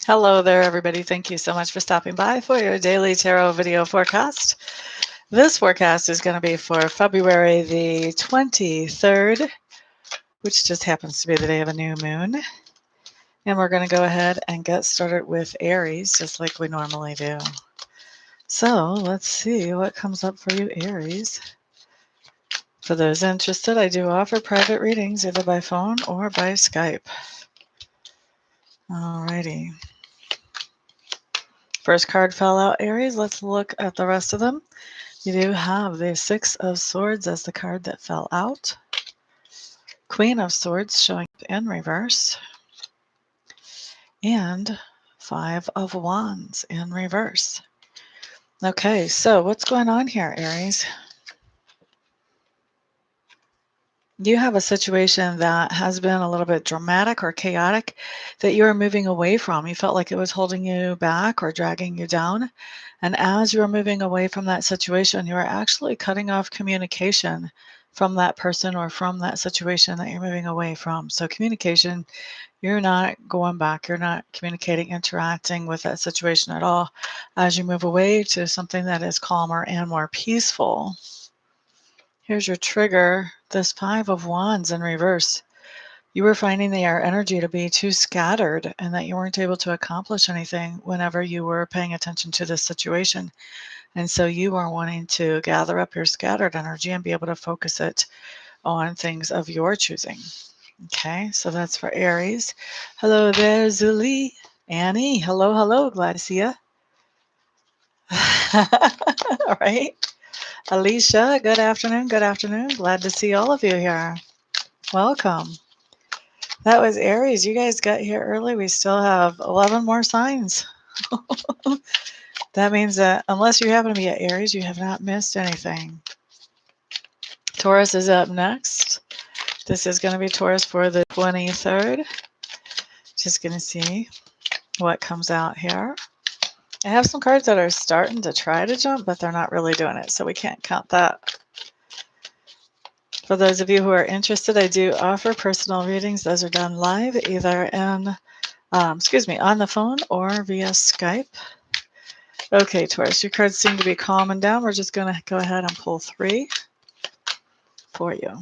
Hello there, everybody. Thank you so much for stopping by for your daily tarot video forecast. This forecast is going to be for February the 23rd, which just happens to be the day of a new moon. And we're going to go ahead and get started with Aries, just like we normally do. So let's see what comes up for you, Aries. For those interested, I do offer private readings either by phone or by Skype. Alrighty. First card fell out, Aries. Let's look at the rest of them. You do have the Six of Swords as the card that fell out. Queen of Swords showing up in reverse. And Five of Wands in reverse. Okay, so what's going on here, Aries? You have a situation that has been a little bit dramatic or chaotic that you are moving away from. You felt like it was holding you back or dragging you down. And as you are moving away from that situation, you are actually cutting off communication from that person or from that situation that you're moving away from. So communication, you're not going back. You're not communicating, interacting with that situation at all as you move away to something that is calmer and more peaceful. Here's your trigger, this Five of Wands in reverse. You were finding your energy to be too scattered and that you weren't able to accomplish anything whenever you were paying attention to this situation. And so you are wanting to gather up your scattered energy and be able to focus it on things of your choosing. Okay, so that's for Aries. Hello there, Zuli. Annie, hello, hello. Glad to see you. All right. Alicia, good afternoon. Good afternoon. Glad to see all of you here. Welcome. That was Aries. You guys got here early. We still have 11 more signs. That means that unless you happen to be at Aries, you have not missed anything. Taurus is up next. This is going to be Taurus for the 23rd. Just going to see what comes out here. I have some cards that are starting to try to jump, but they're not really doing it, so we can't count that. For those of you who are interested, I do offer personal readings. Those are done live, either in, on the phone or via Skype. Okay, Taurus, your cards seem to be calming down. We're just going to go ahead and pull 3 for you.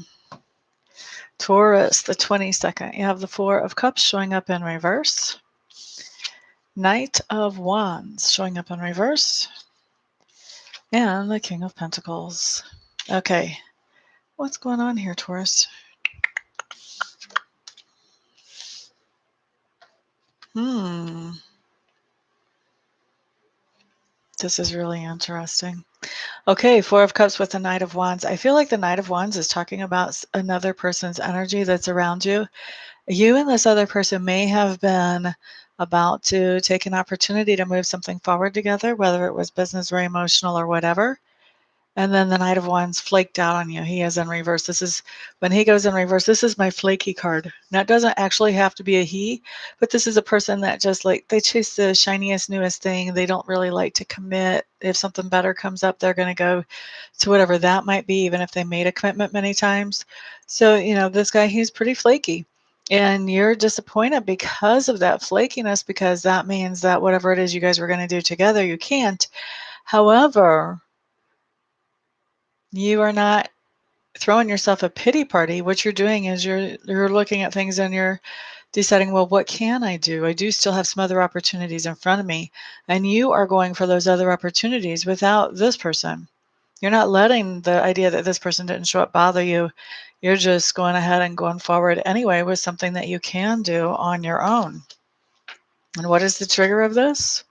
Taurus, the 22nd. You have the Four of Cups showing up in reverse. Knight of Wands showing up in reverse. And the King of Pentacles. Okay, what's going on here, Taurus? This is really interesting. Okay, Four of Cups with the Knight of Wands. I feel like the Knight of Wands is talking about another person's energy that's around you. You and this other person may have been about to take an opportunity to move something forward together, whether it was business or emotional or whatever. And then the Knight of Wands flaked out on you. He is in reverse. This is, when he goes in reverse, this is my flaky card. Now, it doesn't actually have to be a he, but this is a person that just like, they chase the shiniest, newest thing. They don't really like to commit. If something better comes up, they're going to go to whatever that might be, even if they made a commitment many times. So, you know, this guy, he's pretty flaky. And you're disappointed because of that flakiness, because that means that whatever it is you guys were going to do together, you can't. However, you are not throwing yourself a pity party. What you're doing is you're looking at things and you're deciding, well, what can I do? I do still have some other opportunities in front of me. And you are going for those other opportunities without this person. You're not letting the idea that this person didn't show up bother you. You're just going ahead and going forward anyway with something that you can do on your own. And what is the trigger of this?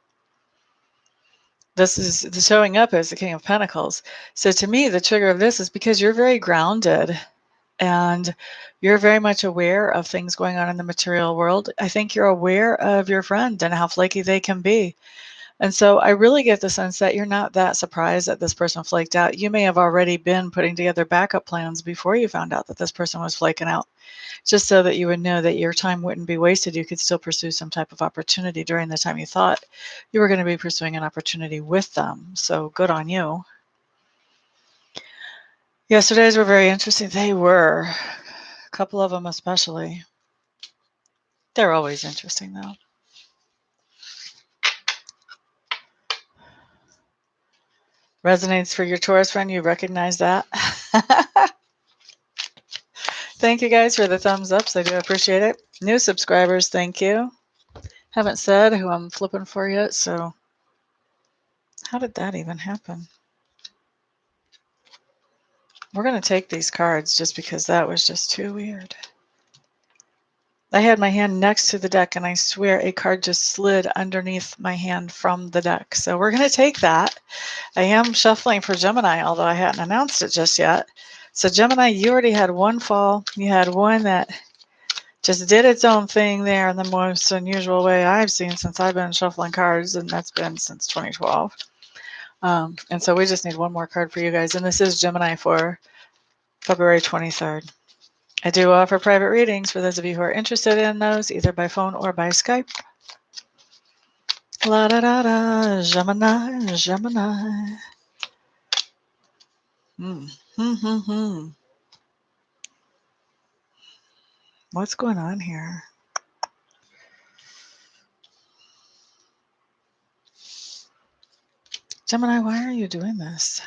This is the showing up as the King of Pentacles. So to me, the trigger of this is because you're very grounded and you're very much aware of things going on in the material world. I think you're aware of your friend and how flaky they can be. And so I really get the sense that you're not that surprised that this person flaked out. You may have already been putting together backup plans before you found out that this person was flaking out, just so that you would know that your time wouldn't be wasted. You could still pursue some type of opportunity during the time you thought you were going to be pursuing an opportunity with them. So good on you. Yesterday's were very interesting. They were. A couple of them especially. They're always interesting, though. Resonates for your Taurus friend. You recognize that. Thank you guys for the thumbs ups. I do appreciate it. New subscribers, thank you. Haven't said who I'm flipping for yet, so how did that even happen? We're going to take these cards just because that was just too weird. I had my hand next to the deck, and I swear a card just slid underneath my hand from the deck. So we're going to take that. I am shuffling for Gemini, although I hadn't announced it just yet. So Gemini, you already had one fall. You had one that just did its own thing there in the most unusual way I've seen since I've been shuffling cards, and that's been since 2012. And so we just need one more card for you guys, and this is Gemini for February 23rd. I do offer private readings for those of you who are interested in those, either by phone or by Skype. La da da da, Gemini, Gemini. What's going on here? Gemini, why are you doing this?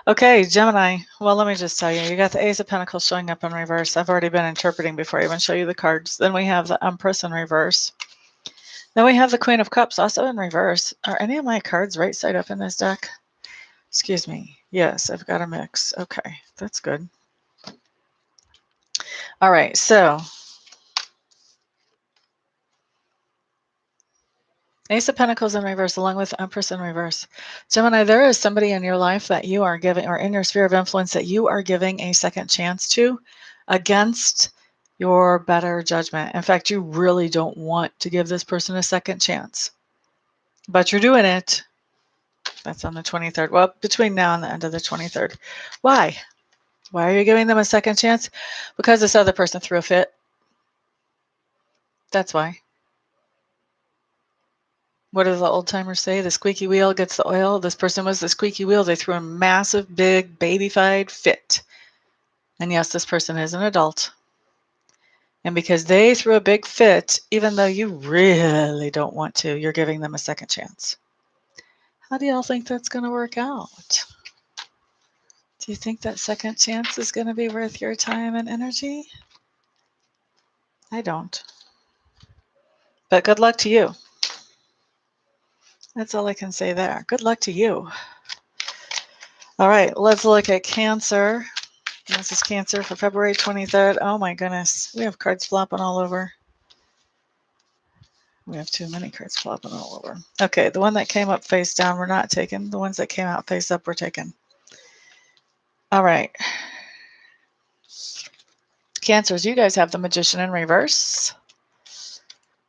Okay, Gemini. Well, let me just tell you, you got the Ace of Pentacles showing up in reverse. I've already been interpreting before I even show you the cards. Then we have the Empress in reverse. Then we have the Queen of Cups also in reverse. Are any of my cards right side up in this deck? Excuse me. Yes, I've got a mix. Okay, that's good. All right, so Ace of Pentacles in reverse along with Empress in reverse. Gemini, there is somebody in your life that you are giving, or in your sphere of influence that you are giving a second chance to against your better judgment. In fact, you really don't want to give this person a second chance, but you're doing it. That's on the 23rd. Well, between now and the end of the 23rd. Why? Why are you giving them a second chance? Because this other person threw a fit. That's why. What do the old timers say? The squeaky wheel gets the oil. This person was the squeaky wheel. They threw a massive, big, babyfied fit. And yes, this person is an adult. And because they threw a big fit, even though you really don't want to, you're giving them a second chance. How do y'all think that's going to work out? Do you think that second chance is going to be worth your time and energy? I don't. But good luck to you. That's all I can say there. Good luck to you. All right, let's look at Cancer. This is Cancer for February 23rd. Oh my goodness, we have cards flopping all over. We have too many cards flopping all over. Okay, the one that came up face down, we're not taking. The ones that came out face up, we're taking. All right. Cancers, you guys have the Magician in reverse,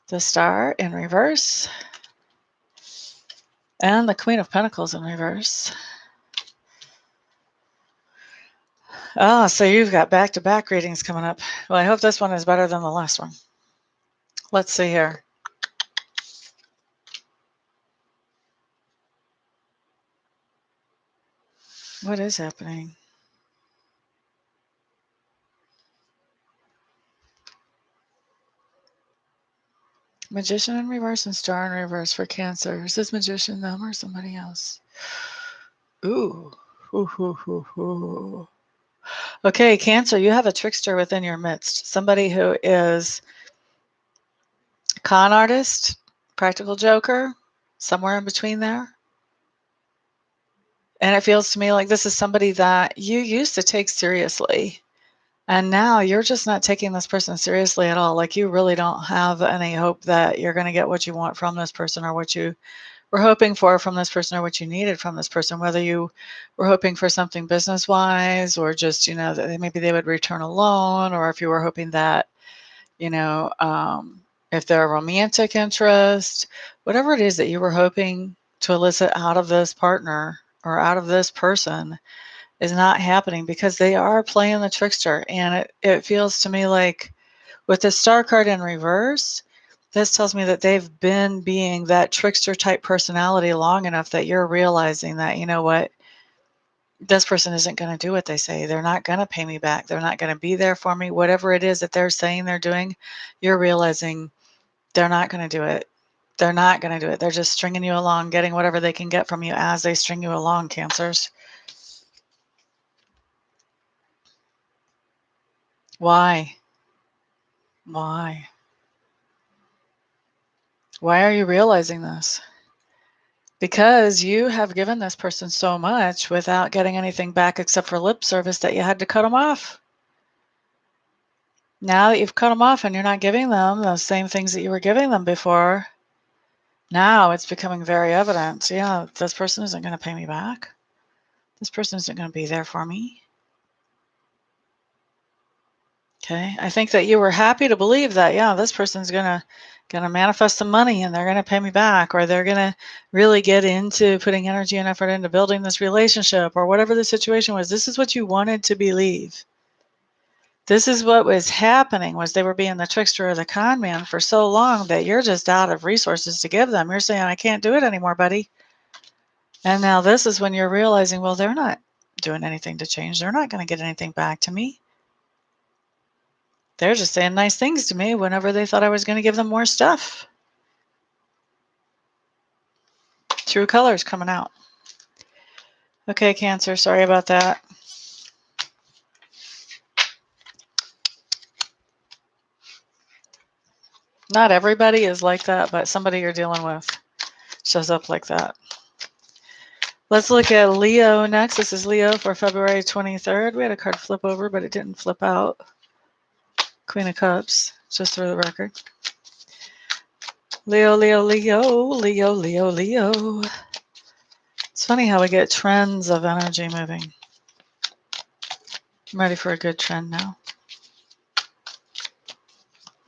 the Star in reverse, and the Queen of Pentacles in reverse. Oh, so you've got back-to-back readings coming up. Well, I hope this one is better than the last one. Let's see here. What is happening? Magician in reverse and Star in reverse for Cancer. Is this Magician them or somebody else? Ooh. Ooh. Okay, Cancer, you have a trickster within your midst. Somebody who is con artist, practical joker, somewhere in between there. And it feels to me like this is somebody that you used to take seriously. And now you're just not taking this person seriously at all. Like you really don't have any hope that you're going to get what you want from this person or what you were hoping for from this person or what you needed from this person, whether you were hoping for something business-wise or just, that maybe they would return a loan, or if you were hoping that, if they're a romantic interest, whatever it is that you were hoping to elicit out of this partner or out of this person is not happening because they are playing the trickster. And it feels to me like with the Star card in reverse, this tells me that they've been being that trickster type personality long enough that you're realizing that, you know what, this person isn't going to do what they say. They're not going to pay me back. They're not going to be there for me. Whatever it is that they're saying they're doing, you're realizing they're not going to do it. They're not going to do it. They're just stringing you along, getting whatever they can get from you as they string you along, Cancers. Why? Why? Why are you realizing this? Because you have given this person so much without getting anything back except for lip service that you had to cut them off. Now that you've cut them off and you're not giving them the same things that you were giving them before, now it's becoming very evident. Yeah, this person isn't going to pay me back. This person isn't going to be there for me. Okay, I think that you were happy to believe that, yeah, this person's gonna manifest some money and they're gonna pay me back, or they're gonna really get into putting energy and effort into building this relationship, or whatever the situation was. This is what you wanted to believe. This is what was happening, was they were being the trickster or the con man for so long that you're just out of resources to give them. You're saying, I can't do it anymore, buddy. And now this is when you're realizing, well, they're not doing anything to change. They're not going to get anything back to me. They're just saying nice things to me whenever they thought I was going to give them more stuff. True colors coming out. Okay, Cancer, sorry about that. Not everybody is like that, but somebody you're dealing with shows up like that. Let's look at Leo next. This is Leo for February 23rd. We had a card flip over, but it didn't flip out. Queen of Cups, just for the record. Leo, Leo, Leo, Leo, Leo, Leo. It's funny how we get trends of energy moving. I'm ready for a good trend now.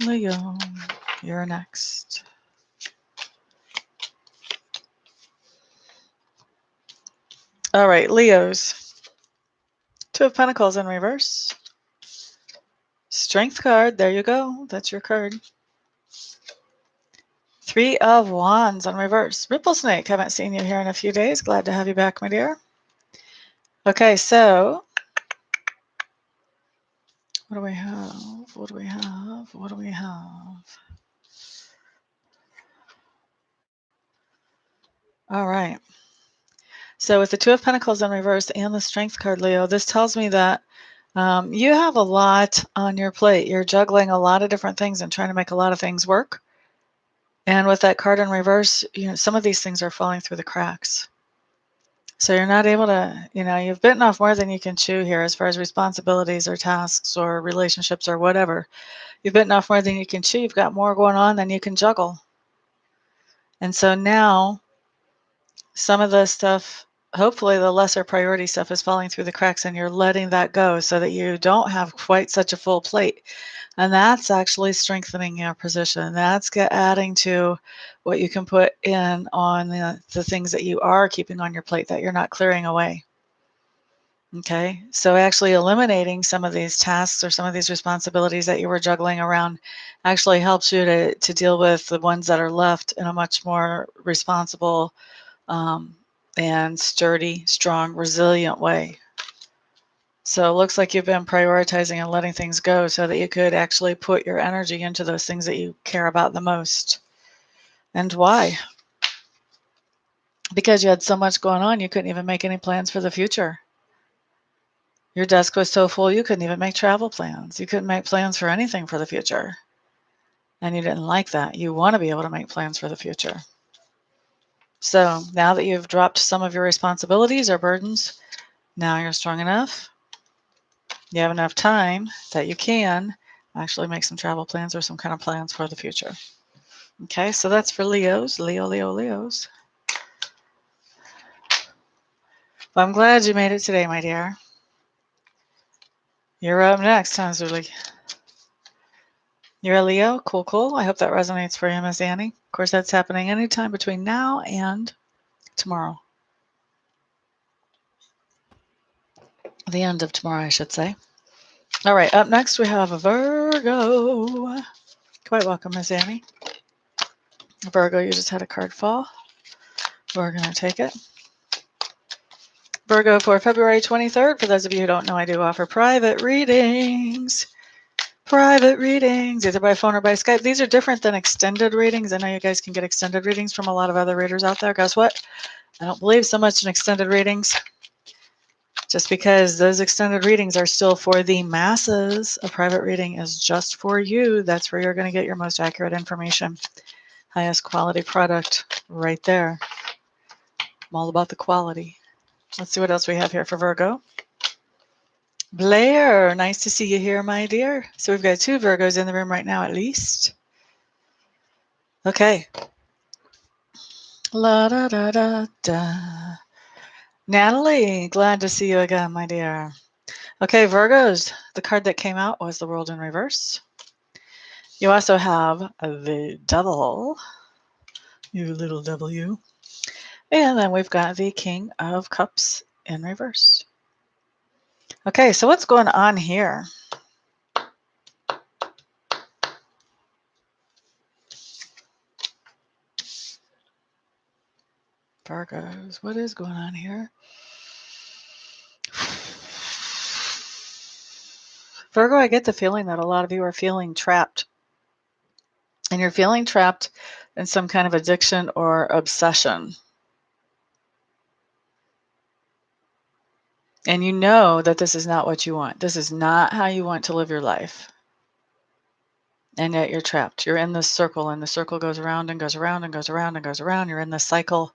Leo, you're next. All right, Leos. Two of Pentacles in reverse. Strength card, there you go. That's your card. Three of Wands on reverse. Ripple Snake, haven't seen you here in a few days. Glad to have you back, my dear. Okay, so what do we have? What do we have? What do we have? All right. So with the Two of Pentacles in reverse and the Strength card, Leo, this tells me that you have a lot on your plate. You're juggling a lot of different things and trying to make a lot of things work. And with that card in reverse, some of these things are falling through the cracks. So you're not able to, you've bitten off more than you can chew here as far as responsibilities or tasks or relationships or whatever. You've bitten off more than you can chew. You've got more going on than you can juggle. And so now some of the stuff, hopefully the lesser priority stuff, is falling through the cracks and you're letting that go so that you don't have quite such a full plate. And that's actually strengthening your position. That's adding to what you can put in on the things that you are keeping on your plate that you're not clearing away. Okay, so actually eliminating some of these tasks or some of these responsibilities that you were juggling around actually helps you to deal with the ones that are left in a much more responsible and sturdy, strong, resilient way. So it looks like you've been prioritizing and letting things go so that you could actually put your energy into those things that you care about the most. And why? Because you had so much going on, you couldn't even make any plans for the future. Your desk was so full, you couldn't even make travel plans. You couldn't make plans for anything for the future. And you didn't like that. You want to be able to make plans for the future. So now that you've dropped some of your responsibilities or burdens, now you're strong enough. You have enough time that you can actually make some travel plans or some kind of plans for the future. Okay, so that's for Leos. Leo, Leo, Leos. Well, I'm glad you made it today, my dear. You're up next, huh, Zuli? You're a Leo? Cool, cool. I hope that resonates for you, Miss Annie. Of course, that's happening anytime between now and tomorrow. The end of tomorrow, I should say. All right, up next we have a Virgo. Quite welcome, Miss Annie. Virgo, you just had a card fall. We're going to take it. Virgo for February 23rd. For those of you who don't know, I do offer private readings. private readings, either by phone or by Skype. These are different than extended readings. I know you guys can get extended readings from a lot of other readers out there. Guess what? I don't believe so much in extended readings, just because those extended readings are still for the masses. A private reading is just for you. That's where you're going to get your most accurate information. Highest quality product right there. I'm all about the quality. Let's see what else we have here for Virgo. Blair, nice to see you here, my dear. So we've got 2 Virgos in the room right now, at least. Okay. La da da da da. Natalie, glad to see you again, my dear. Okay, Virgos, the card that came out was the World in Reverse. You also have the Devil, you little devil, you. And then we've got the King of Cups in reverse. Okay, so what's going on here? Virgos, what is going on here? Virgo, I get the feeling that a lot of you are feeling trapped. And you're feeling trapped in some kind of addiction or obsession. And you know that this is not what you want. This is not how you want to live your life. And yet you're trapped. You're in this circle, and the circle goes around and goes around and goes around and goes around. You're in this cycle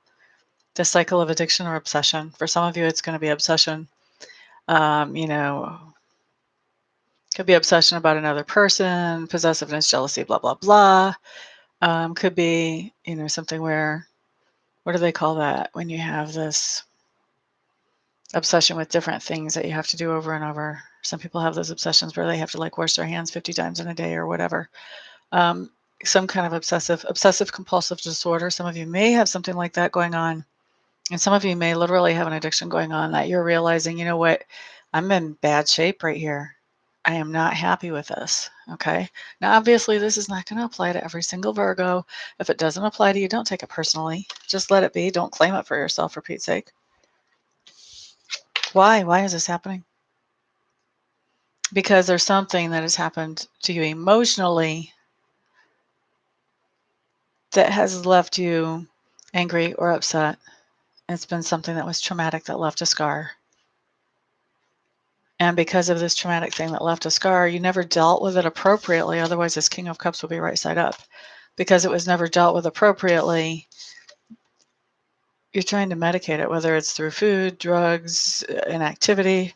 of addiction or obsession. For some of you, it's going to be obsession. You know, could be obsession about another person, possessiveness, jealousy, blah, blah, blah. Could be, you know, something where, what do they call that? When you have this obsession with different things that you have to do over and over. Some people have those obsessions where they have to like wash their hands 50 times in a day or whatever. Some kind of obsessive compulsive disorder. Some of you may have something like that going on. And some of you may literally have an addiction going on that you're realizing, you know what, I'm in bad shape right here. I am not happy with this. Okay. Now, obviously, this is not going to apply to every single Virgo. If it doesn't apply to you, don't take it personally. Just let it be. Don't claim it for yourself, for Pete's sake. Why? Why is this happening? Because there's something that has happened to you emotionally that has left you angry or upset. It's been something that was traumatic that left a scar. And because of this traumatic thing that left a scar, you never dealt with it appropriately. Otherwise, this King of Cups will be right side up. Because it was never dealt with appropriately, you're trying to medicate it, whether it's through food, drugs, inactivity,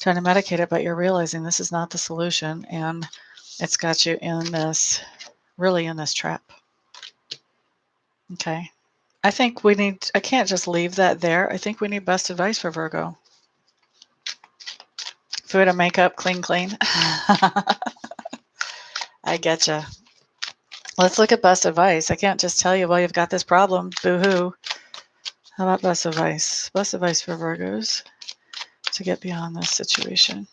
trying to medicate it, but you're realizing this is not the solution, and it's got you in this, really in this trap. Okay. I think we need, I can't just leave that there. I think we need best advice for Virgo. Food and makeup, clean, clean. I getcha. Let's look at best advice. I can't just tell you, well, you've got this problem. Boo-hoo. How about best advice? Best advice for Virgos to get beyond this situation.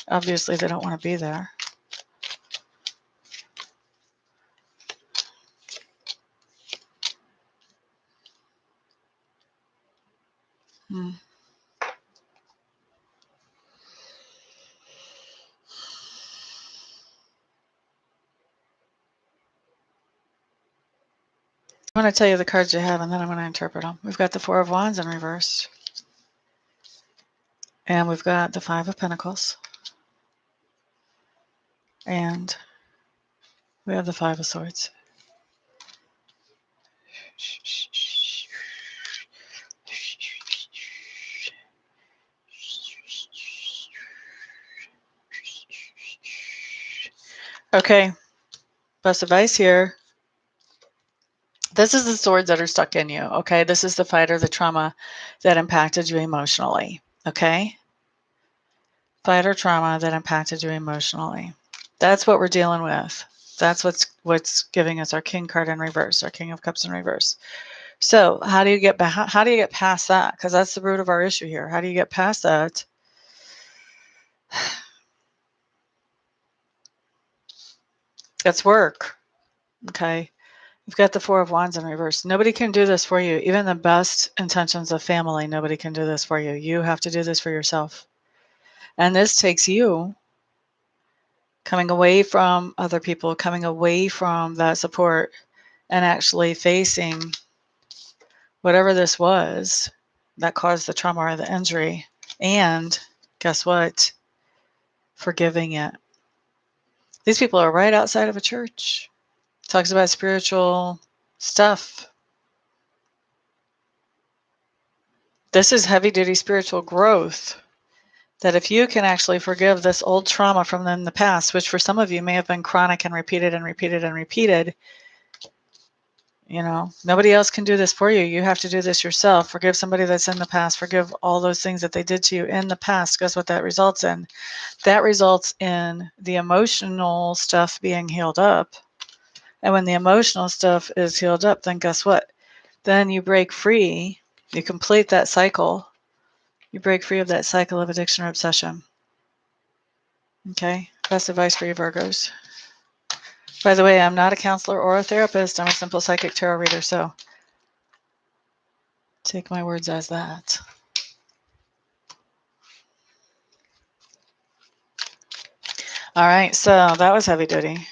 Obviously, they don't want to be there. I'm going to tell you the cards you have, and then I'm going to interpret them. We've got the Four of Wands in reverse. And we've got the Five of Pentacles. And we have the Five of Swords. Okay, best advice here. This is the swords that are stuck in you, okay? This is the fight or the trauma that impacted you emotionally, okay? Fight or trauma that impacted you emotionally. That's what we're dealing with. That's what's giving us our King card in reverse, our King of Cups in reverse. So how do you get past that? Because that's the root of our issue here. How do you get past that? It's work, okay? You've got the Four of Wands in reverse. Nobody can do this for you. Even the best intentions of family, nobody can do this for you. You have to do this for yourself. And this takes you coming away from other people, coming away from that support, and actually facing whatever this was that caused the trauma or the injury. And guess what? Forgiving it. These people are right outside of a church. Talks about spiritual stuff. This is heavy duty spiritual growth. That if you can actually forgive this old trauma from in the past, which for some of you may have been chronic and repeated and repeated and repeated, you know, nobody else can do this for you. You have to do this yourself. Forgive somebody that's in the past. Forgive all those things that they did to you in the past. Guess what that results in? That results in the emotional stuff being healed up. And when the emotional stuff is healed up, then guess what? Then you break free. You complete that cycle. You break free of that cycle of addiction or obsession. Okay? Best advice for you, Virgos. By the way, I'm not a counselor or a therapist. I'm a simple psychic tarot reader, so take my words as that. All right, so that was heavy duty.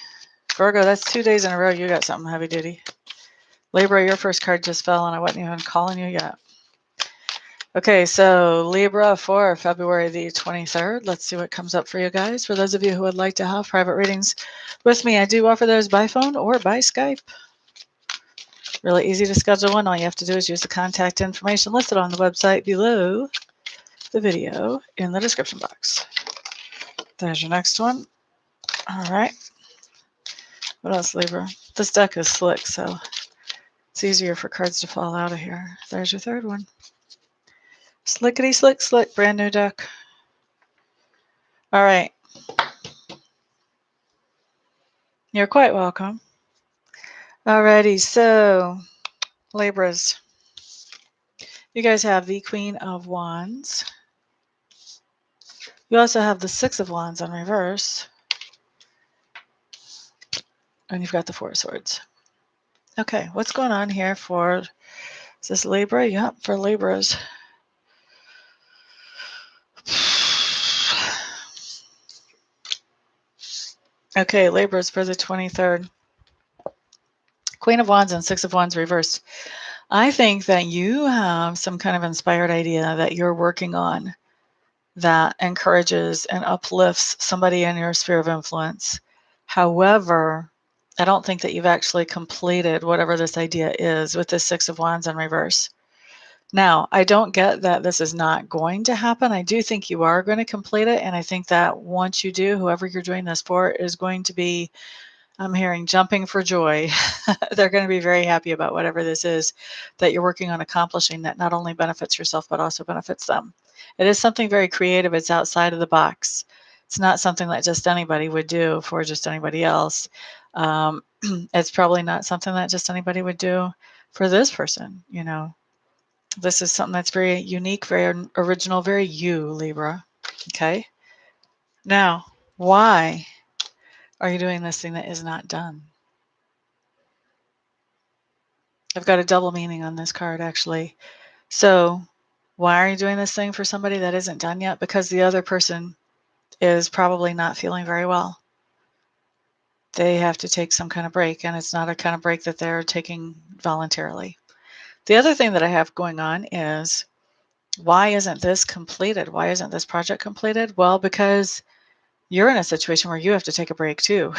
Virgo, that's 2 days in a row you got something heavy duty. Libra, your first card just fell and I wasn't even calling you yet. Okay, so Libra for February the 23rd. Let's see what comes up for you guys. For those of you who would like to have private readings with me, I do offer those by phone or by Skype. Really easy to schedule one. All you have to do is use the contact information listed on the website below the video in the description box. There's your next one. All right. What else, Libra? This deck is slick, so it's easier for cards to fall out of here. There's your third one. Slickety slick slick, brand new deck. All right. You're quite welcome. Alrighty, so Libras, you guys have the Queen of Wands. You also have the Six of Wands on reverse. And you've got the Four of Swords. Okay, what's going on here for, is this Libra? Yep, for Libras. Okay, Libras for the 23rd. Queen of Wands and Six of Wands reversed. I think that you have some kind of inspired idea that you're working on that encourages and uplifts somebody in your sphere of influence. However, I don't think that you've actually completed whatever this idea is with this Six of Wands in reverse. Now, I don't get that this is not going to happen. I do think you are going to complete it. And I think that once you do, whoever you're doing this for is going to be, I'm hearing, jumping for joy. They're going to be very happy about whatever this is that you're working on accomplishing that not only benefits yourself, but also benefits them. It is something very creative. It's outside of the box. It's not something that just anybody would do for just anybody else. It's probably not something that just anybody would do for this person, you know. This is something that's very unique, very original, very you, Libra. Okay. Now, why are you doing this thing that is not done? I've got a double meaning on this card, actually. So, why are you doing this thing for somebody that isn't done yet? Because the other person is probably not feeling very well. They have to take some kind of break, and it's not a kind of break that they're taking voluntarily. The other thing that I have going on is, why isn't this completed? Why isn't this project completed? Well, because you're in a situation where you have to take a break too.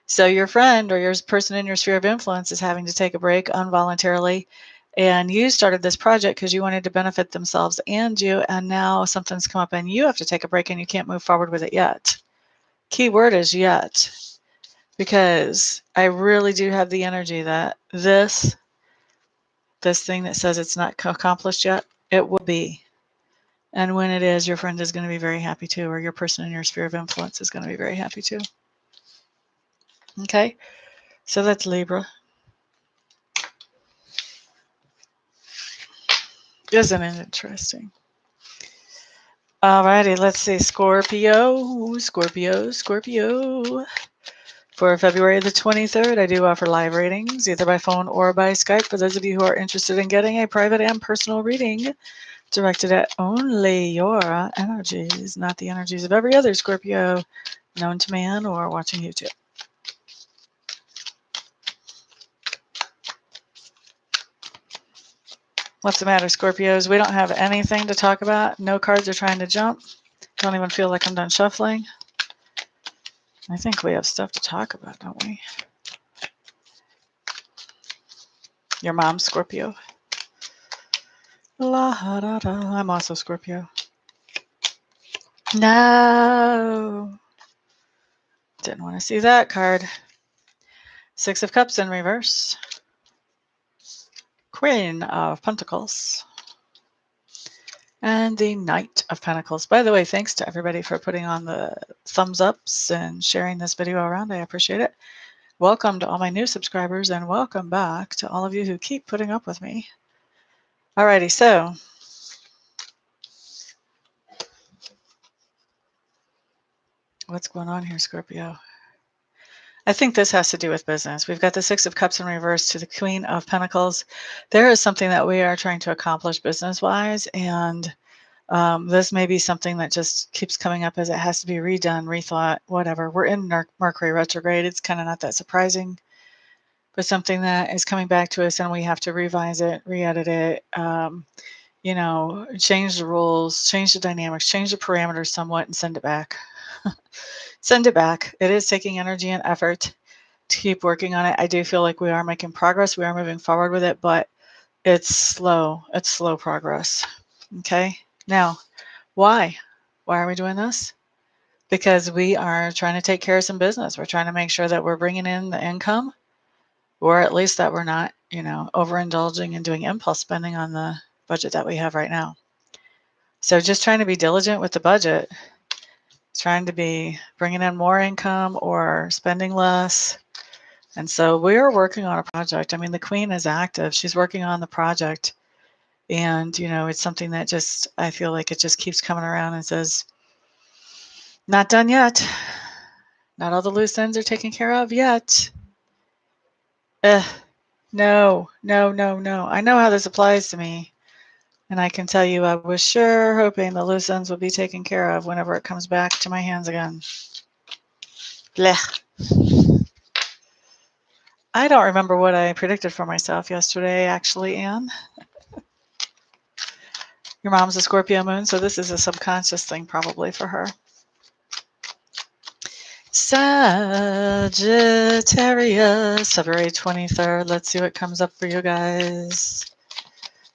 So your friend or your person in your sphere of influence is having to take a break involuntarily, and you started this project because you wanted to benefit themselves and you, and now something's come up and you have to take a break and you can't move forward with it yet. Key word is yet, because I really do have the energy that this thing that says it's not accomplished yet, it will be. And when it is, your friend is going to be very happy too, or your person in your sphere of influence is going to be very happy too. Okay, so that's Libra. Isn't it interesting? Alrighty, let's see. Scorpio. For February the 23rd, I do offer live readings, either by phone or by Skype. For those of you who are interested in getting a private and personal reading directed at only your energies, not the energies of every other Scorpio known to man or watching YouTube. What's the matter, Scorpios? We don't have anything to talk about. No cards are trying to jump. Don't even feel like I'm done shuffling. I think we have stuff to talk about, don't we? Your mom's Scorpio. La da da. I'm also Scorpio. No. Didn't want to see that card. Six of Cups in reverse. Queen of Pentacles. And the Knight of Pentacles. By the way, thanks to everybody for putting on the thumbs ups and sharing this video around. I appreciate it. Welcome to all my new subscribers, and welcome back to all of you who keep putting up with me. Alrighty, so what's going on here, Scorpio? I think this has to do with business. We've got the Six of Cups in reverse to the Queen of Pentacles. There is something that we are trying to accomplish business-wise, and this may be something that just keeps coming up as it has to be redone, rethought, whatever. We're in Mercury retrograde. It's kind of not that surprising, but something that is coming back to us, and we have to revise it, re-edit it, you know, change the rules, change the dynamics, change the parameters somewhat, and send it back. Send it back. It is taking energy and effort to keep working on it. I do feel like we are making progress. We are moving forward with it, but it's slow. It's slow progress. Okay. Now, why? Why are we doing this? Because we are trying to take care of some business. We're trying to make sure that we're bringing in the income, or at least that we're not, you know, overindulging and doing impulse spending on the budget that we have right now. So just trying to be diligent with the budget, trying to be bringing in more income or spending less. And so we're working on a project. I mean, the Queen is active. She's working on the project. And, you know, it's something that just, I feel like it just keeps coming around and says, not done yet. Not all the loose ends are taken care of yet. No, no, no, no. I know how this applies to me. And I can tell you, I was sure hoping the loose ends would be taken care of whenever it comes back to my hands again. Blech. I don't remember what I predicted for myself yesterday, actually, Anne. Your mom's a Scorpio moon, so this is a subconscious thing probably for her. Sagittarius, February 23rd. Let's see what comes up for you guys.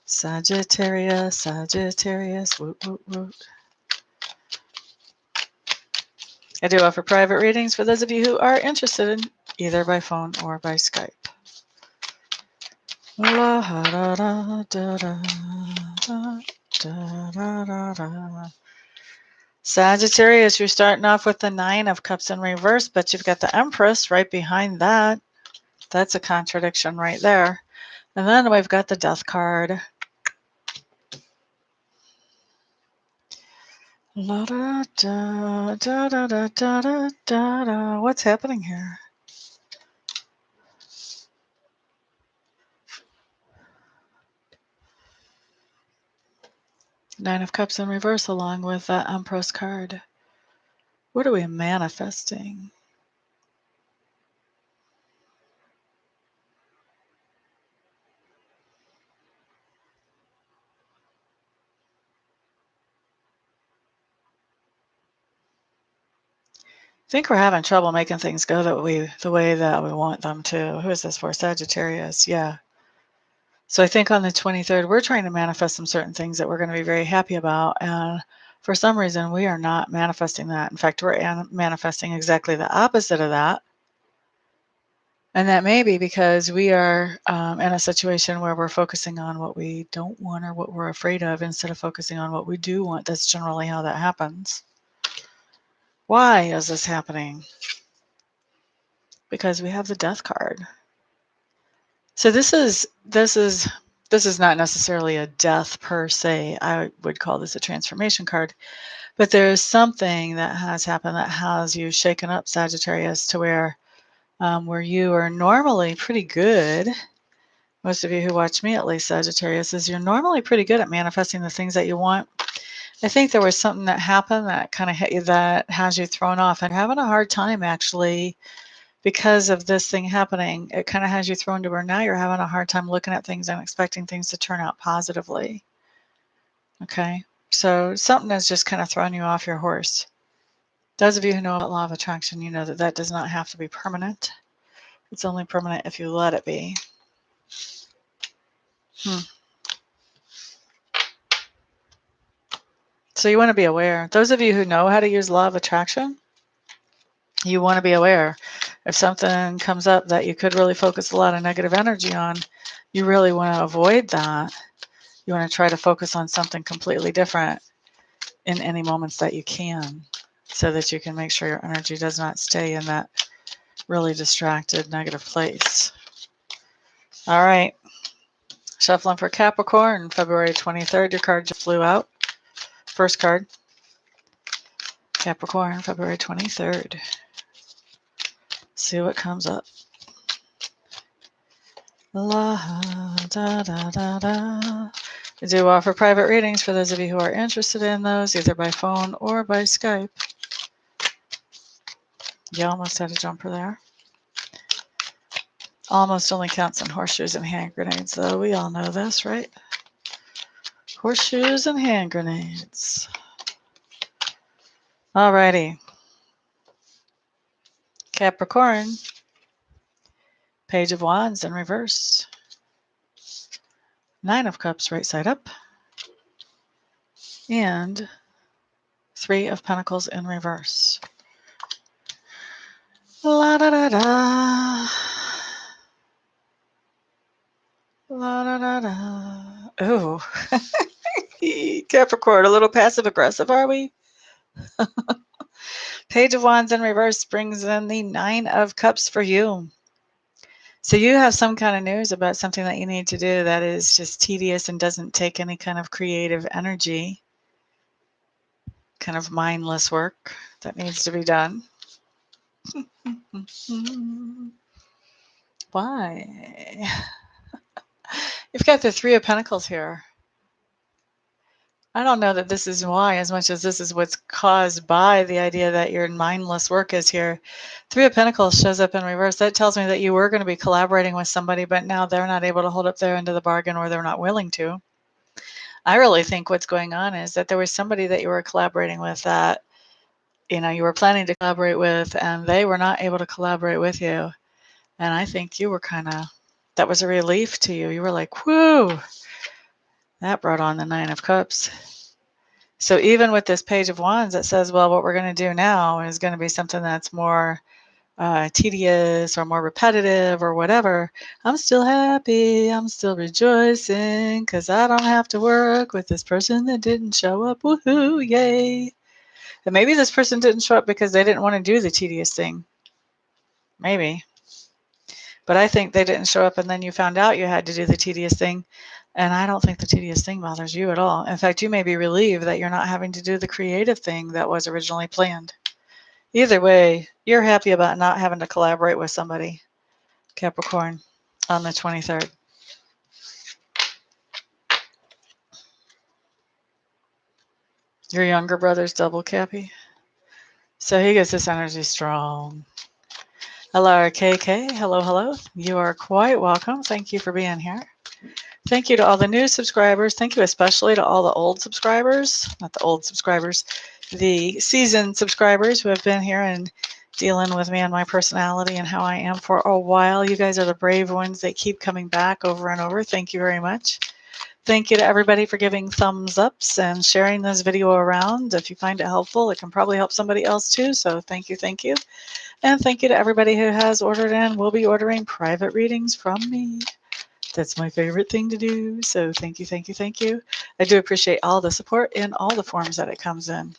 Sagittarius, Sagittarius, woot, woot, woot. I do offer private readings for those of you who are interested in either by phone or by Skype. La, da, da, da, da, da, da, da, da. Sagittarius, you're starting off with the Nine of Cups in reverse, but you've got the Empress right behind that. That's a contradiction right there. And then we've got the Death card. La, da, da, da, da, da, da, da, da. What's happening here? Nine of Cups in reverse along with that Empress card. What are we manifesting? I think we're having trouble making things go the way that we want them to. Who is this for? Sagittarius. Yeah. So I think on the 23rd, we're trying to manifest some certain things that we're going to be very happy about. And for some reason, we are not manifesting that. In fact, we're manifesting exactly the opposite of that. And that may be because we are in a situation where we're focusing on what we don't want or what we're afraid of instead of focusing on what we do want. That's generally how that happens. Why is this happening? Because we have the Death card. So this is not necessarily a death per se. I would call this a transformation card. But there is something that has happened that has you shaken up, Sagittarius, to where you are normally pretty good most of you who watch me, at least Sagittarius, is you're normally pretty good at manifesting the things that you want. I think there was something that happened that kind of hit you that has you thrown off, and you're having a hard time actually because of this thing happening. It kind of has you thrown to where now you're having a hard time looking at things and expecting things to turn out positively. Okay, so something has just kind of thrown you off your horse. Those of you who know about law of attraction, you know that that does not have to be permanent. It's only permanent if you let it be. So you want to be aware. Those of you who know how to use law of attraction, you want to be aware. If something comes up that you could really focus a lot of negative energy on, you really want to avoid that. You want to try to focus on something completely different in any moments that you can, so that you can make sure your energy does not stay in that really distracted negative place. All right. Shuffling for Capricorn, February 23rd. Your card just flew out. First card. Capricorn, February 23rd. See what comes up. La da da da da. I do offer private readings for those of you who are interested in those, either by phone or by Skype. You almost had a jumper there. Almost only counts in horseshoes and hand grenades, though. We all know this, right? Horseshoes and hand grenades. Alrighty. Capricorn. Page of Wands in reverse. Nine of Cups right side up. And Three of Pentacles in reverse. La da da da. La da da da. Oh. Capricorn, a little passive aggressive, are we? Page of Wands in reverse brings in the Nine of Cups for you. So you have some kind of news about something that you need to do that is just tedious and doesn't take any kind of creative energy, kind of mindless work that needs to be done. Why? You've got the Three of Pentacles here. I don't know that this is why as much as this is what's caused by the idea that your mindless work is here. Three of Pentacles shows up in reverse. That tells me that you were going to be collaborating with somebody, but now they're not able to hold up their end of the bargain, or they're not willing to. I really think what's going on is that there was somebody that you were collaborating with that, you were planning to collaborate with, and they were not able to collaborate with you. And I think you were that was a relief to you. You were like, whoo, that brought on the Nine of Cups. So even with this Page of Wands that says, well, what we're going to do now is going to be something that's more tedious or more repetitive or whatever, I'm still happy. I'm still rejoicing because I don't have to work with this person that didn't show up. Woohoo, yay. And maybe this person didn't show up because they didn't want to do the tedious thing. Maybe. But I think they didn't show up and then you found out you had to do the tedious thing. And I don't think the tedious thing bothers you at all. In fact, you may be relieved that you're not having to do the creative thing that was originally planned. Either way, you're happy about not having to collaborate with somebody, Capricorn, on the 23rd. Your younger brother's double Cappy. So he gets this energy strong. Hello, KK. Hello, hello. You are quite welcome. Thank you for being here. Thank you to all the new subscribers. Thank you especially to all the old subscribers, not the old subscribers, the seasoned subscribers who have been here and dealing with me and my personality and how I am for a while. You guys are the brave ones that keep coming back over and over. Thank you very much. Thank you to everybody for giving thumbs ups and sharing this video around. If you find it helpful, it can probably help somebody else too. So thank you, thank you. And thank you to everybody who has ordered and will be ordering private readings from me. That's my favorite thing to do. So thank you, thank you, thank you. I do appreciate all the support in all the forms that it comes in.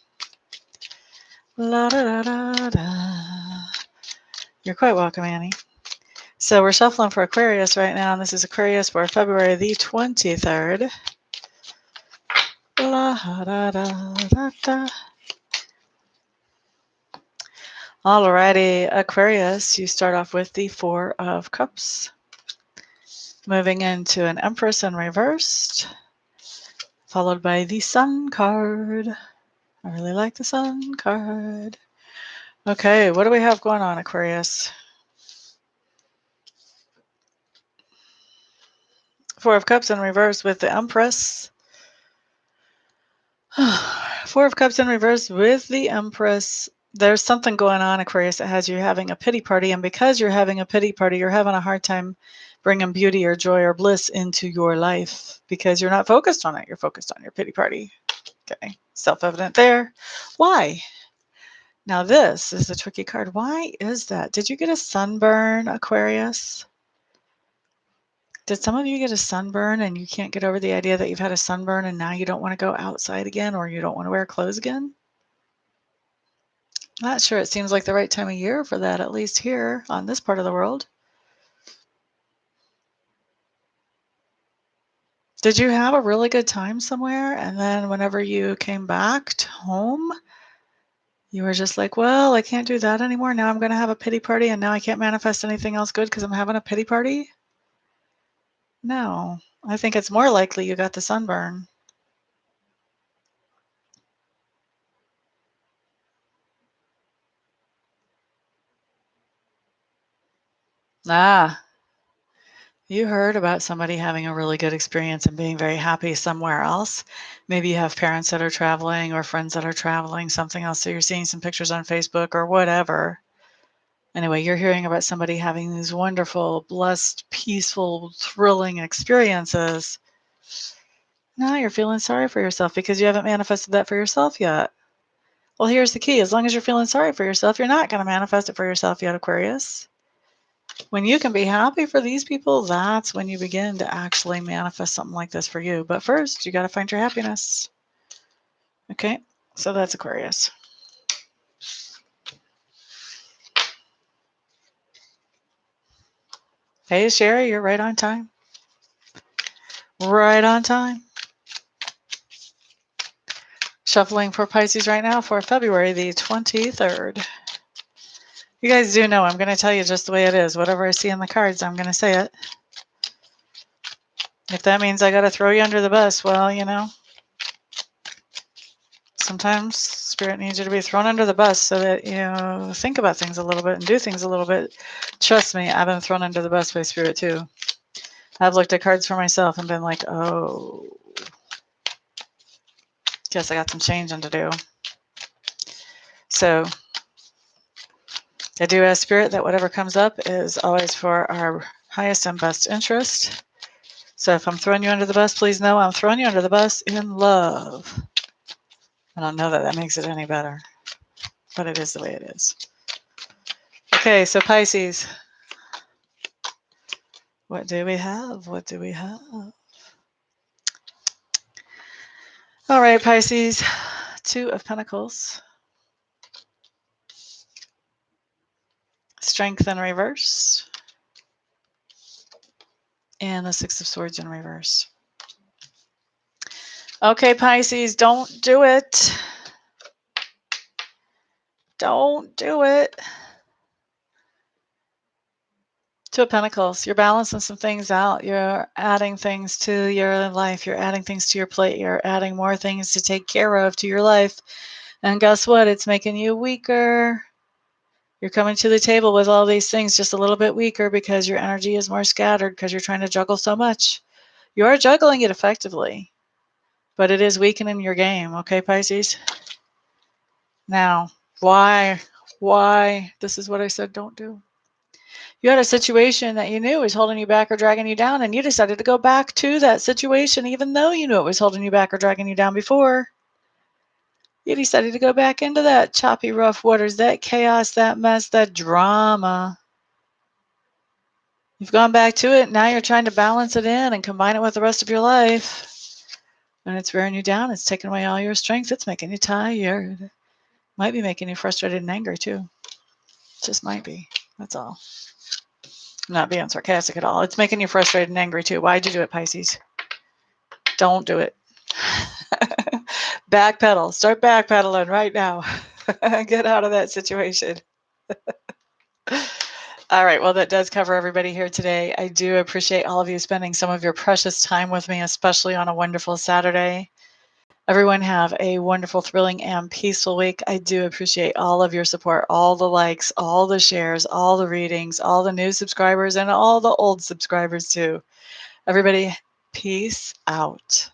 La da da da da. You're quite welcome, Annie. So we're shuffling for Aquarius right now, and this is Aquarius for February the 23rd. La da da da da. Alrighty, Aquarius, you start off with the Four of Cups. Moving into an Empress in reversed, followed by the Sun card. I really like the Sun card. Okay, what do we have going on, Aquarius? Four of Cups in reverse with the Empress. Four of Cups in reverse with the Empress. There's something going on, Aquarius, that has you having a pity party. And because you're having a pity party, you're having a hard time bringing beauty or joy or bliss into your life because you're not focused on it. You're focused on your pity party. Okay, self-evident there. Why? Now this is the tricky card. Why is that? Did you get a sunburn, Aquarius? Did some of you get a sunburn and you can't get over the idea that you've had a sunburn and now you don't want to go outside again or you don't want to wear clothes again? Not sure it seems like the right time of year for that, at least here on this part of the world. Did you have a really good time somewhere and then whenever you came back to home, you were just like, well, I can't do that anymore. Now I'm going to have a pity party and now I can't manifest anything else good because I'm having a pity party? No, I think it's more likely you got the sunburn. Ah, you heard about somebody having a really good experience and being very happy somewhere else. Maybe you have parents that are traveling or friends that are traveling, something else. So you're seeing some pictures on Facebook or whatever. Anyway, you're hearing about somebody having these wonderful, blessed, peaceful, thrilling experiences. Now you're feeling sorry for yourself because you haven't manifested that for yourself yet. Well, here's the key. As long as you're feeling sorry for yourself, you're not going to manifest it for yourself yet, Aquarius. When you can be happy for these people, that's when you begin to actually manifest something like this for you. But first, you got to find your happiness. Okay, so that's Aquarius. Hey, Sherry, you're right on time. Right on time. Shuffling for Pisces right now for February the 23rd. You guys do know I'm going to tell you just the way it is. Whatever I see in the cards, I'm going to say it. If that means I got to throw you under the bus, well, you know, sometimes Spirit needs you to be thrown under the bus so that you think about things a little bit and do things a little bit. Trust me, I've been thrown under the bus by Spirit too. I've looked at cards for myself and been like, oh, guess I got some changing to do. So I do ask Spirit that whatever comes up is always for our highest and best interest. So if I'm throwing you under the bus, please know I'm throwing you under the bus in love. I don't know that that makes it any better, but it is the way it is. Okay, so Pisces. What do we have? What do we have? All right, Pisces. Two of Pentacles. Strength in reverse. And the Six of Swords in reverse. Okay, Pisces, don't do it. Don't do it. Two of Pentacles. You're balancing some things out. You're adding things to your life. You're adding things to your plate. You're adding more things to take care of to your life. And guess what? It's making you weaker. You're coming to the table with all these things just a little bit weaker because your energy is more scattered because you're trying to juggle so much. You are juggling it effectively, but it is weakening your game. Okay, Pisces? Now, why? This is what I said don't do. You had a situation that you knew was holding you back or dragging you down, and you decided to go back to that situation even though you knew it was holding you back or dragging you down before. You decided to go back into that choppy, rough waters, that chaos, that mess, that drama. You've gone back to it. Now you're trying to balance it in and combine it with the rest of your life. And it's wearing you down. It's taking away all your strength. It's making you tired. Might be making you frustrated and angry too. Just might be. That's all. I'm not being sarcastic at all. It's making you frustrated and angry too. Why'd you do it, Pisces? Don't do it. Backpedal. Start backpedaling right now. Get out of that situation. All right. Well, that does cover everybody here today. I do appreciate all of you spending some of your precious time with me, especially on a wonderful Saturday. Everyone have a wonderful, thrilling, and peaceful week. I do appreciate all of your support, all the likes, all the shares, all the readings, all the new subscribers, and all the old subscribers too. Everybody, peace out.